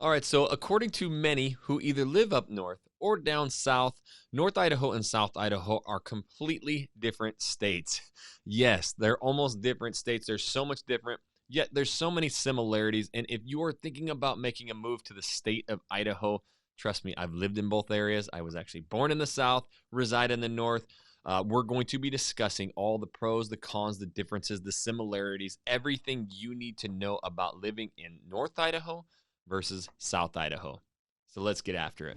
All right, so according to many who either live up north or down south, North Idaho and South Idaho are completely different states. Yes, they're almost different states. They're so much different, yet there's so many similarities. And if you are thinking about making a move to the state of Idaho, trust me, I've lived in both areas. I was actually born in the south, reside in the north. We're going to be discussing all the pros, the cons, the differences, the similarities, everything you need to know about living in North Idaho versus South Idaho. So let's get after it.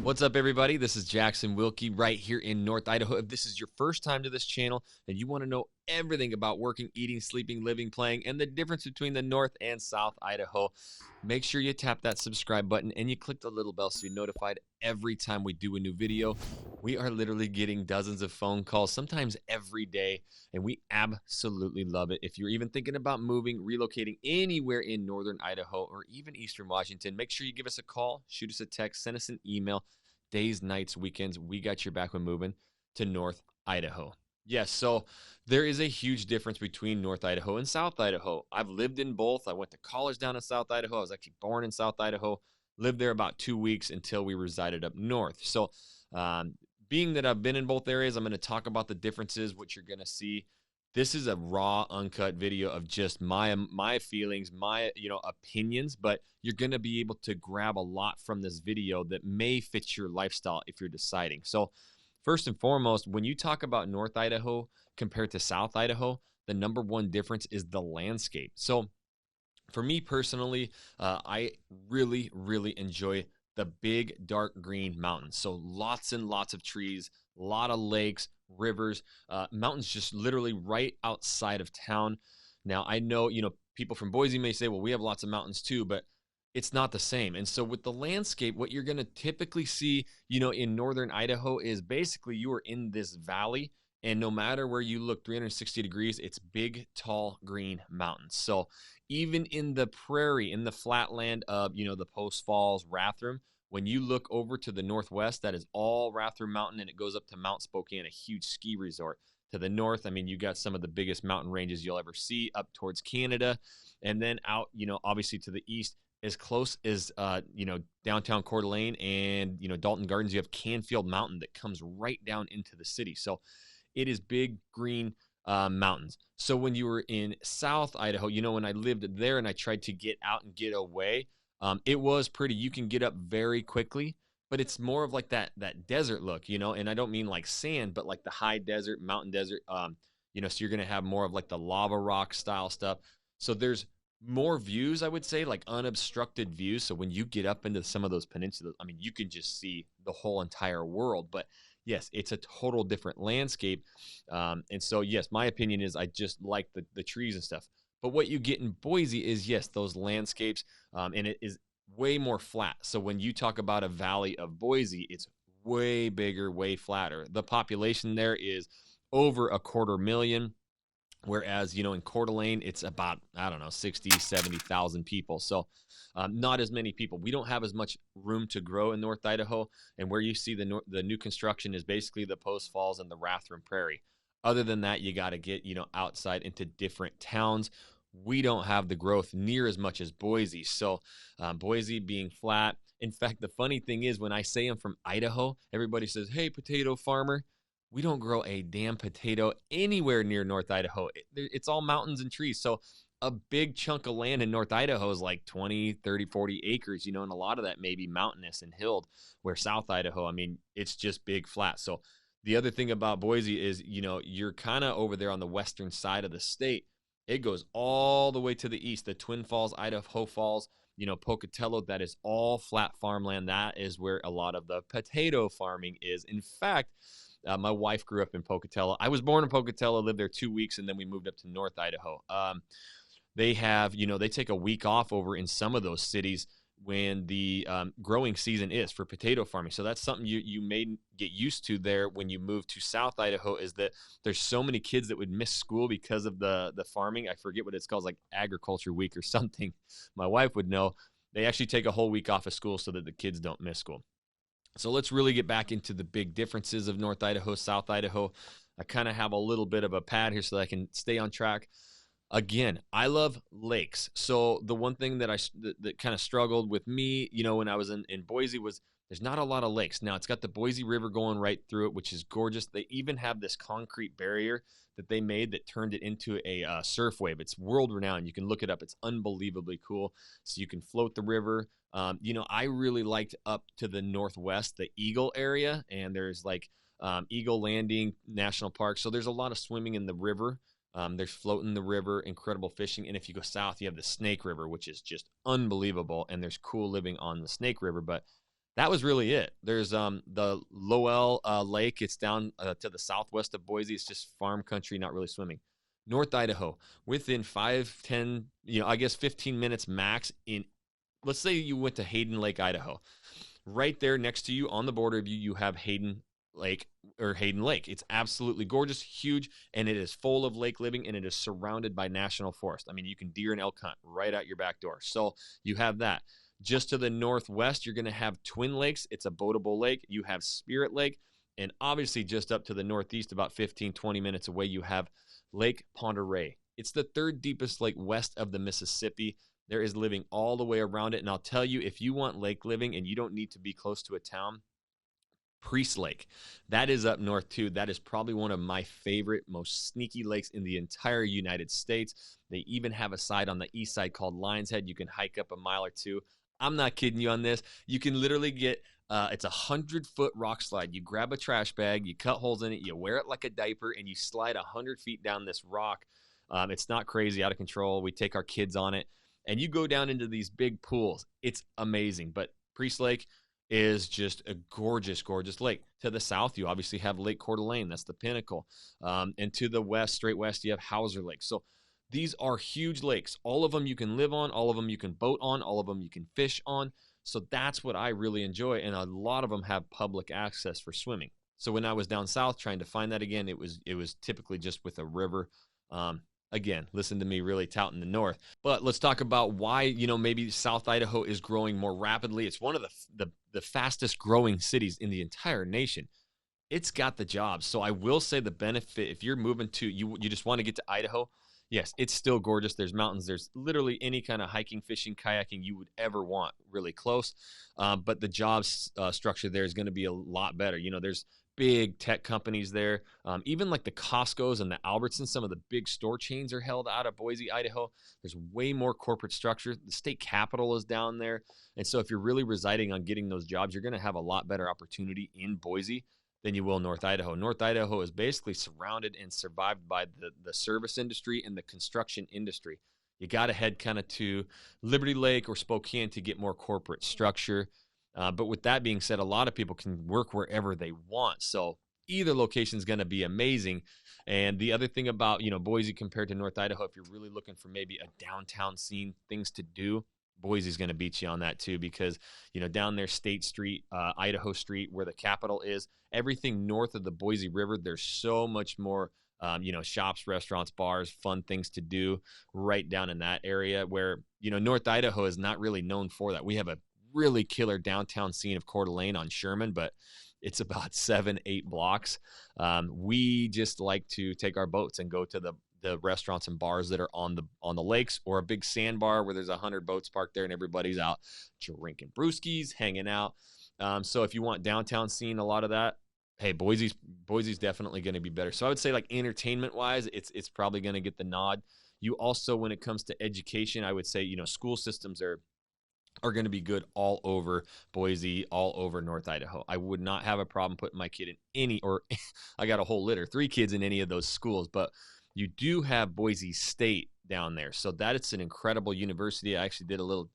What's up, everybody? This is Jackson Wilkey right here in North Idaho. If this is your first time to this channel and you want to know everything about working, eating, sleeping, living, playing, and the difference between the North and South Idaho, make sure you tap that subscribe button and you click the little bell so you're notified every time we do a new video. We are literally getting dozens of phone calls, sometimes every day, and we absolutely love it. If you're even thinking about moving, relocating anywhere in Northern Idaho or even Eastern Washington, make sure you give us a call, shoot us a text, send us an email. Days, nights, weekends, we got your back when moving to North Idaho. Yes, so there is a huge difference between North Idaho and South Idaho. I've lived in both. I went to college down in South Idaho. I was actually born in South Idaho, lived there about 2 weeks until we resided up north. So being that I've been in both areas, I'm going to talk about the differences, what you're going to see. This is a raw, uncut video of just my feelings, my opinions, but you're going to be able to grab a lot from this video that may fit your lifestyle if you're deciding. So first and foremost, when you talk about North Idaho compared to South Idaho, the number one difference is the landscape. So for me personally, I really, really enjoy the big, dark green mountains. So lots and lots of trees, a lot of lakes, rivers, mountains just literally right outside of town. Now, I know, people from Boise may say, well, we have lots of mountains too, but it's not the same. And so with the landscape, what you're going to typically see, in Northern Idaho is basically you are in this valley, and no matter where you look 360 degrees, it's big, tall, green mountains. So even in the prairie, in the flatland of, the Post Falls, Rathdrum, when you look over to the northwest, that is all Rathdrum Mountain, and it goes up to Mount Spokane, a huge ski resort. To the north, I mean, you got some of the biggest mountain ranges you'll ever see up towards Canada. And then out, obviously to the east, as close as, downtown Coeur d'Alene and, Dalton Gardens, you have Canfield Mountain that comes right down into the city. So it is big, green mountains. So when you were in South Idaho, when I lived there and I tried to get out and get away, it was pretty. You can get up very quickly, but it's more of like that desert look, and I don't mean like sand, but like the high desert, mountain desert, so you're going to have more of like the lava rock style stuff. So there's more views, I would say, like unobstructed views. So when you get up into some of those peninsulas, I mean, you can just see the whole entire world. But yes, it's a total different landscape. And so, yes, my opinion is I just like the trees and stuff. But what you get in Boise is, yes, those landscapes, and it is way more flat. So when you talk about a valley of Boise, it's way bigger, way flatter. The population there is over 250,000, whereas, in Coeur d'Alene, it's about, 60, 70,000 people. So not as many people. We don't have as much room to grow in North Idaho, and where you see the new construction is basically the Post Falls and the Rathdrum Prairie. Other than that, you got to get, outside into different towns. We don't have the growth near as much as Boise. So Boise being flat. In fact, the funny thing is when I say I'm from Idaho, everybody says, hey, potato farmer. We don't grow a damn potato anywhere near North Idaho. It's all mountains and trees. So a big chunk of land in North Idaho is like 20, 30, 40 acres, and a lot of that may be mountainous and hilled, where South Idaho, I mean, it's just big flat. So the other thing about Boise is, you're kind of over there on the western side of the state. It goes all the way to the east, the Twin Falls, Idaho Falls, Pocatello, that is all flat farmland. That is where a lot of the potato farming is. In fact, my wife grew up in Pocatello. I was born in Pocatello, lived there 2 weeks, and then we moved up to North Idaho. They have, they take a week off over in some of those cities when the growing season is for potato farming. So that's something you may get used to there when you move to South Idaho, is that there's so many kids that would miss school because of the farming. I forget what it's called, like Agriculture Week or something. My wife would know. They actually take a whole week off of school so that the kids don't miss school. So let's really get back into the big differences of North Idaho, South Idaho. I kind of have a little bit of a pad here so that I can stay on track. Again, I love lakes. So the one thing that kind of struggled with me, when I was in Boise, was there's not a lot of lakes. Now, it's got the Boise River going right through it, which is gorgeous. They even have this concrete barrier that they made that turned it into a surf wave. It's world renowned. You can look it up. It's unbelievably cool. So you can float the river. I really liked up to the northwest, the Eagle area, and there's like Eagle Landing National Park. So there's a lot of swimming in the river. There's floating the river, incredible fishing. And if you go south, you have the Snake River, which is just unbelievable. And there's cool living on the Snake River. But that was really it. There's the Lowell Lake. It's down to the southwest of Boise. It's just farm country, not really swimming. North Idaho, within 5, 10, 15 minutes max. Let's say you went to Hayden Lake, Idaho. Right there next to you on the border of you, you have Hayden Lake. It's absolutely gorgeous, huge, and it is full of lake living, and it is surrounded by national forest. I mean, you can deer and elk hunt right out your back door. So you have that. Just to the northwest, you're going to have Twin Lakes. It's a boatable lake. You have Spirit Lake. And obviously just up to the northeast, about 15, 20 minutes away, you have Lake Pend Oreille. It's the third deepest lake west of the Mississippi. There is living all the way around it. And I'll tell you, if you want lake living and you don't need to be close to a town, Priest Lake, that is up north too. That is probably one of my favorite, most sneaky lakes in the entire United States. They even have a side on the east side called Lion's Head. You can hike up a mile or two. I'm not kidding you on this. You can literally get, it's a 100-foot rock slide. You grab a trash bag, you cut holes in it, you wear it like a diaper, and you slide 100 feet down this rock. It's not crazy, out of control. We take our kids on it, and you go down into these big pools. It's amazing. But Priest Lake is just a gorgeous, gorgeous lake. To the south, you obviously have Lake Coeur d'Alene. That's the pinnacle. And to the west, straight west, you have Hauser Lake. So these are huge lakes. All of them you can live on. All of them you can boat on. All of them you can fish on. So that's what I really enjoy. And a lot of them have public access for swimming. So when I was down south trying to find that again, it was typically just with a river. Again, listen to me really touting the north. But let's talk about why, maybe South Idaho is growing more rapidly. It's one of the fastest growing cities in the entire nation. It's got the jobs. So I will say the benefit, if you're moving to, you just want to get to Idaho, yes, it's still gorgeous. There's mountains. There's literally any kind of hiking, fishing, kayaking you would ever want really close. But the jobs structure there is going to be a lot better. There's big tech companies there. Even like the Costco's and the Albertsons, some of the big store chains are held out of Boise, Idaho. There's way more corporate structure. The state capitol is down there. And so if you're really residing on getting those jobs, you're going to have a lot better opportunity in Boise than you will North Idaho. North Idaho is basically surrounded and survived by the service industry and the construction industry. You got to head kind of to Liberty Lake or Spokane to get more corporate structure. But with that being said, a lot of people can work wherever they want. So either location is going to be amazing. And the other thing about, Boise compared to North Idaho, if you're really looking for maybe a downtown scene, things to do, Boise is going to beat you on that too, because, down there, State Street, Idaho Street, where the Capitol is, everything north of the Boise River, there's so much more, shops, restaurants, bars, fun things to do right down in that area where, North Idaho is not really known for that. We have a really killer downtown scene of Coeur d'Alene on Sherman, but it's about 7-8 blocks. We just like to take our boats and go to the restaurants and bars that are on the lakes, or a big sandbar where there's 100 boats parked there and everybody's out drinking brewskis, hanging out. So if you want downtown scene, a lot of that, hey, Boise's definitely going to be better. So I would say, like, entertainment wise, it's probably going to get the nod. You also, when it comes to education, I would say, school systems are going to be good all over Boise, all over North Idaho. I would not have a problem putting my kid in any, or I got a whole litter, 3 kids in any of those schools, but you do have Boise State down there. So that it's an incredible university. I actually did a little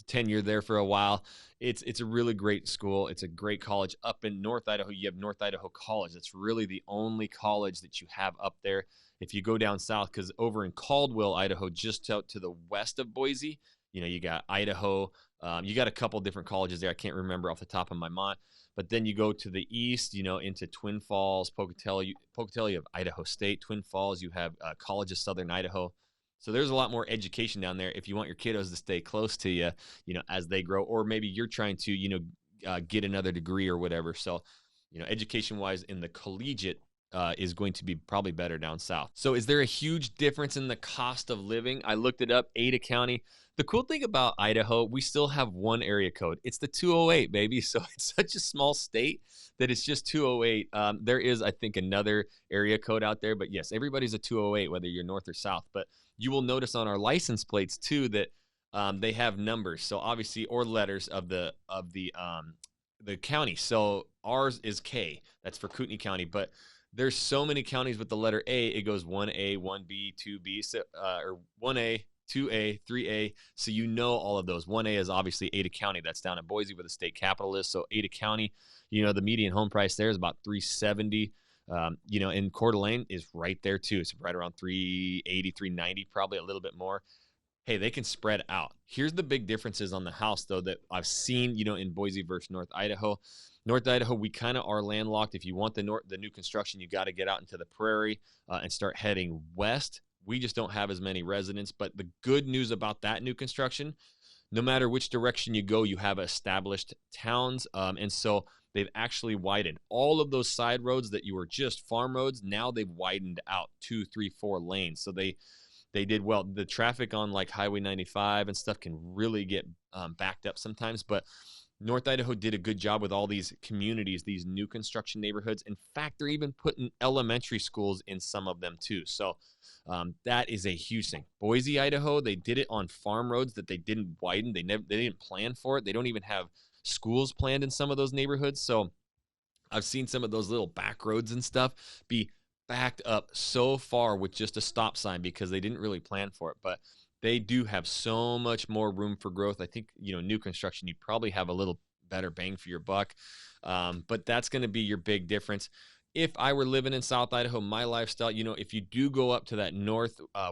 tenure there for a while. It's a really great school. It's a great college. Up in North Idaho, you have North Idaho College. That's really the only college that you have up there. If you go down south, because over in Caldwell, Idaho, just out to the west of Boise, You got Idaho. You got a couple different colleges there. I can't remember off the top of my mind. But then you go to the east, into Twin Falls, Pocatello. Pocatello, you have Idaho State. Twin Falls, you have College of Southern Idaho. So there's a lot more education down there if you want your kiddos to stay close to you, as they grow, or maybe you're trying to, get another degree or whatever. So, education-wise in the collegiate is going to be probably better down south. So is there a huge difference in the cost of living? I looked it up, Ada County. The cool thing about Idaho, we still have one area code. It's the 208, baby. So it's such a small state that it's just 208. There is, I think, another area code out there. But yes, everybody's a 208, whether you're north or south. But you will notice on our license plates, too, that they have numbers. So obviously, or letters of the county. So ours is K. That's for Kootenai County. But there's so many counties with the letter A. It goes 1A, 1B, 2B, so, or 1A, 2A, 3A. So all of those. 1A is obviously Ada County. That's down in Boise where the state capital is. So Ada County, the median home price there is about $370. And Coeur d'Alene is right there too. It's right around $380, $390, probably a little bit more. Hey, they can spread out. Here's the big differences on the house, though, that I've seen, in Boise versus North Idaho. North Idaho, we kind of are landlocked. If you want the new construction, you got to get out into the prairie and start heading west. We just don't have as many residents. But the good news about that new construction, no matter which direction you go, you have established towns. And so they've actually widened. All of those side roads that you were just farm roads, now they've widened out 2, 3, 4 lanes. So they did well. The traffic on like Highway 95 and stuff can really get backed up sometimes. But North Idaho did a good job with all these communities, these new construction neighborhoods. In fact, they're even putting elementary schools in some of them too. So that is a huge thing. Boise, Idaho, they did it on farm roads that they didn't widen. They didn't plan for it. They don't even have schools planned in some of those neighborhoods. So I've seen some of those little back roads and stuff be backed up so far with just a stop sign because they didn't really plan for it. But they do have so much more room for growth. I think, new construction, you probably have a little better bang for your buck. But that's going to be your big difference. If I were living in South Idaho, my lifestyle, if you do go up to that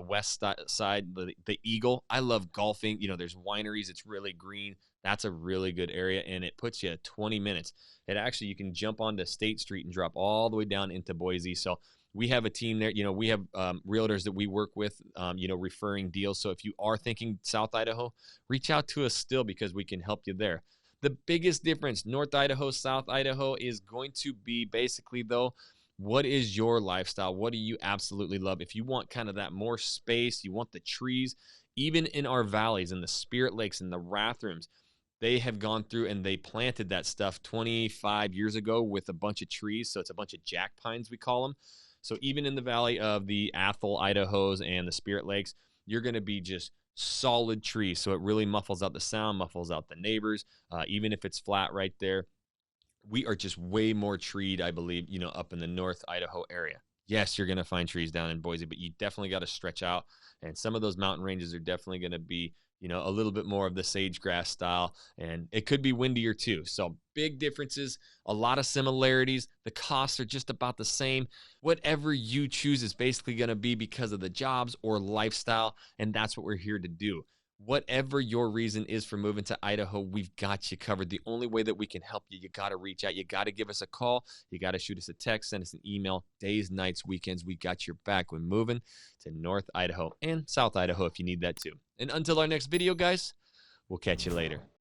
west side, the Eagle, I love golfing. There's wineries. It's really green. That's a really good area, and it puts you at 20 minutes. You can jump onto State Street and drop all the way down into Boise. So we have a team there. We have realtors that we work with, referring deals. So if you are thinking South Idaho, reach out to us still because we can help you there. The biggest difference, North Idaho, South Idaho, is going to be basically, though, what is your lifestyle? What do you absolutely love? If you want kind of that more space, you want the trees, even in our valleys and the Spirit Lakes and the Rathrooms, they have gone through and they planted that stuff 25 years ago with a bunch of trees. So it's a bunch of jack pines, we call them. So even in the valley of the Athol, Idahos, and the Spirit Lakes, you're going to be just solid trees. So it really muffles out the sound, muffles out the neighbors, even if it's flat right there. We are just way more treed, I believe, up in the North Idaho area. Yes, you're going to find trees down in Boise, but you definitely got to stretch out. And some of those mountain ranges are definitely going to be, a little bit more of the sage grass style, and it could be windier too. So big differences, a lot of similarities. The costs are just about the same. Whatever you choose is basically going to be because of the jobs or lifestyle, and that's what we're here to do. Whatever your reason is for moving to Idaho, we've got you covered. The only way that we can help you, you got to reach out. You got to give us a call. You got to shoot us a text, send us an email. Days, nights, weekends, we got your back when moving to North Idaho and South Idaho if you need that too. And until our next video, guys, we'll catch you later.